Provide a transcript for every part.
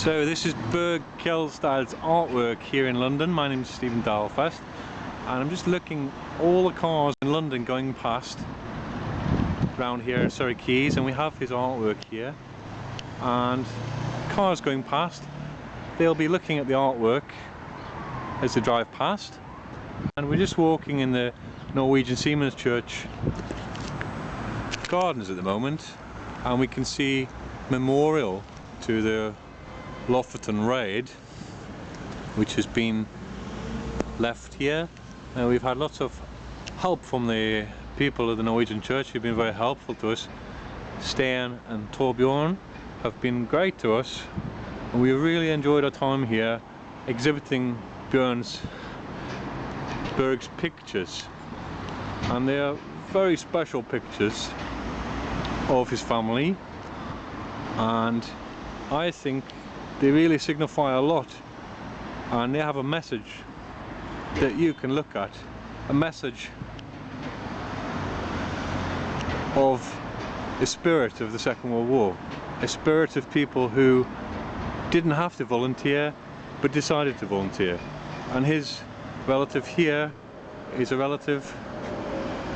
So this is Borge Kjeldstad's artwork here in London. My name is Steven Dalfest and I'm just looking all the cars in London going past round here at Surrey Quays, and we have his artwork here, and cars going past, they'll be looking at the artwork as they drive past. And we're just walking in the Norwegian Seamen's Church gardens at the moment, and we can see memorial to the Lofoten Raid, which has been left here. And we've had lots of help from the people of the Norwegian Church who've been very helpful to us. Sten and Torbjorn have been great to us, and we really enjoyed our time here exhibiting Borge's pictures, and they are very special pictures of his family, and I think they really signify a lot, and they have a message that you can look at, a message of the spirit of the Second World War, a spirit of people who didn't have to volunteer but decided to volunteer. And his relative here is a relative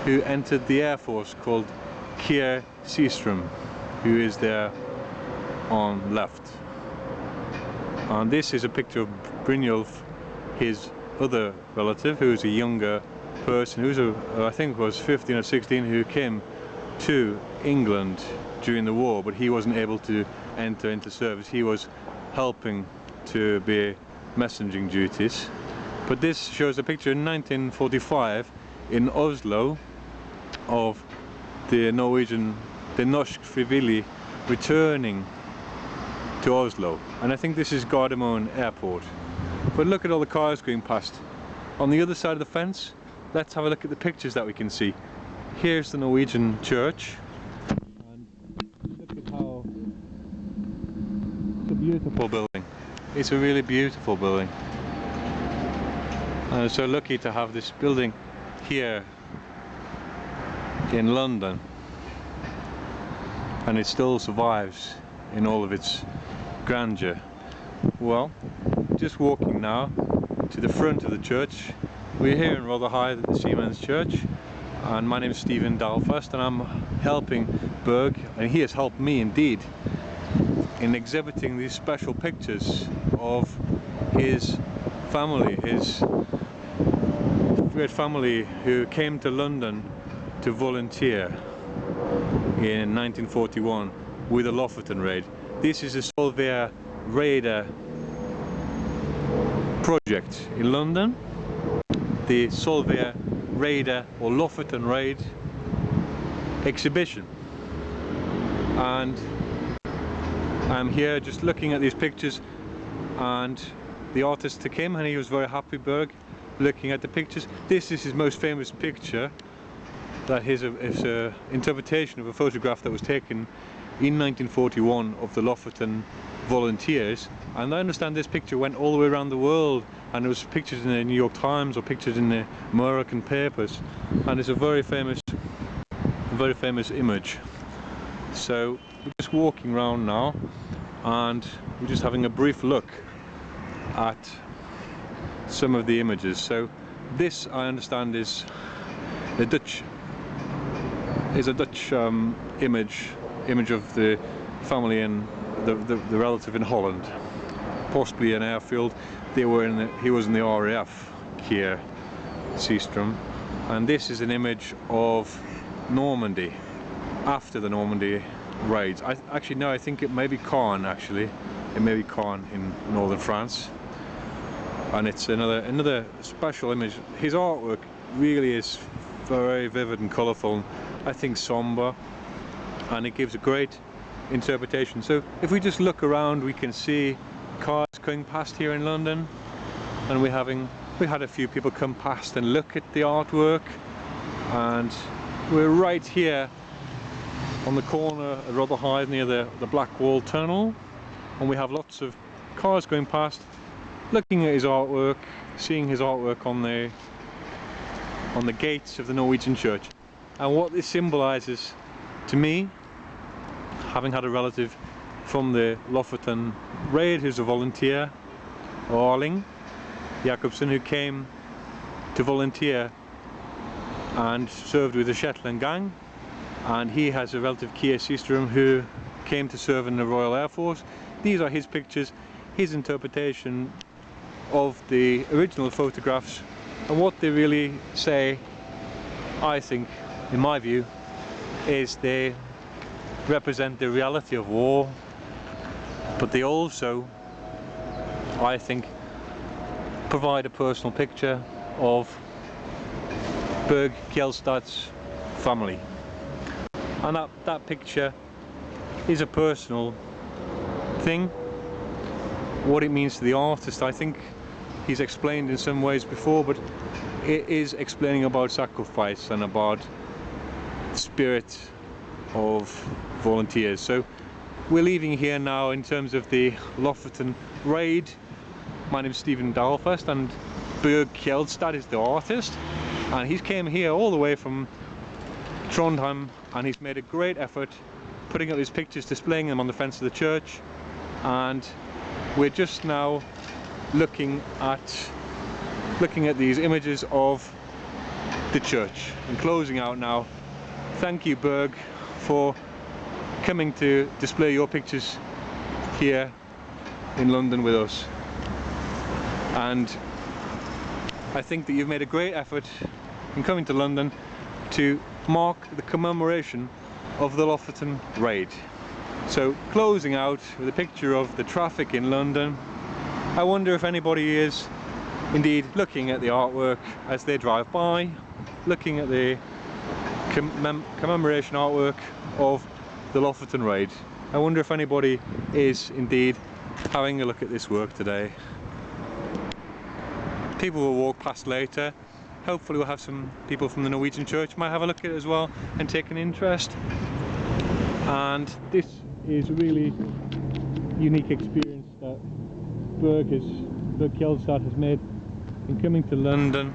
who entered the Air Force called Kier Seastrom, who is there on left. And this is a picture of Brynjulf, his other relative, who is a younger person, who's I think was 15 or 16, who came to England during the war, but he wasn't able to enter into service. He was helping to be messaging duties. But this shows a picture in 1945 in Oslo of the norske frivillige returning to Oslo, and I think this is Gardermoen Airport. But look at all the cars going past. On the other side of the fence, let's have a look at the pictures that we can see. Here's the Norwegian church, and look at how it's a beautiful building. It's a really beautiful building. And I'm so lucky to have this building here in London, and it still survives in all of its grandeur. Well, just walking now to the front of the church. We're here in Svolvaerraidet at the Seamen's Church, and my name is Steven Dalfest, and I'm helping Borge, and he has helped me indeed, in exhibiting these special pictures of his family, his great family who came to London to volunteer in 1941 with the Lofoten Raid. This is a Svolvaerraidet project in London, the Svolvaerraidet or Lofoten Raid exhibition, and I'm here just looking at these pictures, and the artist took him and he was very happy, Borge, looking at the pictures. This is his most famous picture, that is an interpretation of a photograph that was taken in 1941 of the Lofoten volunteers, and I understand this picture went all the way around the world, and it was pictured in the New York Times or pictured in the American papers, and it's a very famous image. So we're just walking around now, and we're just having a brief look at some of the images. So this, I understand, is a Dutch image of the family and the relative in Holland, possibly an airfield. He was in the RAF, Kier Seastrom, and this is an image of Normandy after the Normandy raids. I think it may be Caen. Actually, it may be Caen in northern France, and it's another special image. His artwork really is very vivid and colourful, and I think somber, and it gives a great interpretation. So if we just look around, we can see cars going past here in London, and we had a few people come past and look at the artwork, and we're right here on the corner at Svolvaerraidet near the Black Wall Tunnel, and we have lots of cars going past, looking at his artwork, seeing his artwork on the gates of the Norwegian church. And what this symbolises to me, having had a relative from the Lofoten Raid, who's a volunteer, Arling Jacobsen, who came to volunteer and served with the Shetland gang, and he has a relative, Kia Sistrum, who came to serve in the Royal Air Force. These are his pictures, his interpretation of the original photographs, and what they really say, I think, in my view, is they represent the reality of war, but they also, I think, provide a personal picture of Borge Kjeldstad's family. And that picture is a personal thing. What it means to the artist, I think he's explained in some ways before, but it is explaining about sacrifice and about the spirit of volunteers. So we're leaving here now in terms of the Lofoten Raid. My name is Steven Dalfest, and Borge Kjeldstad is the artist, and he's came here all the way from Trondheim, and he's made a great effort putting up his pictures, displaying them on the fence of the church. And we're just now looking at these images of the church and closing out now. Thank you, Borge, for coming to display your pictures here in London with us. And I think that you've made a great effort in coming to London to mark the commemoration of the Lofoten Raid. So closing out with a picture of the traffic in London. I wonder if anybody is indeed looking at the artwork as they drive by, looking at the commemoration artwork of the Lofoten Raid. I wonder if anybody is indeed having a look at this work today. People will walk past later. Hopefully we'll have some people from the Norwegian church might have a look at it as well and take an interest. And this is a really unique experience that Borge Kjeldstad has made in coming to London,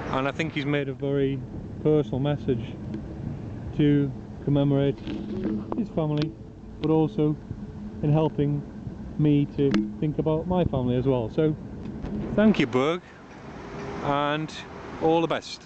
and I think he's made a very personal message to commemorate his family, but also in helping me to think about my family as well. So thank you, Borge, and all the best.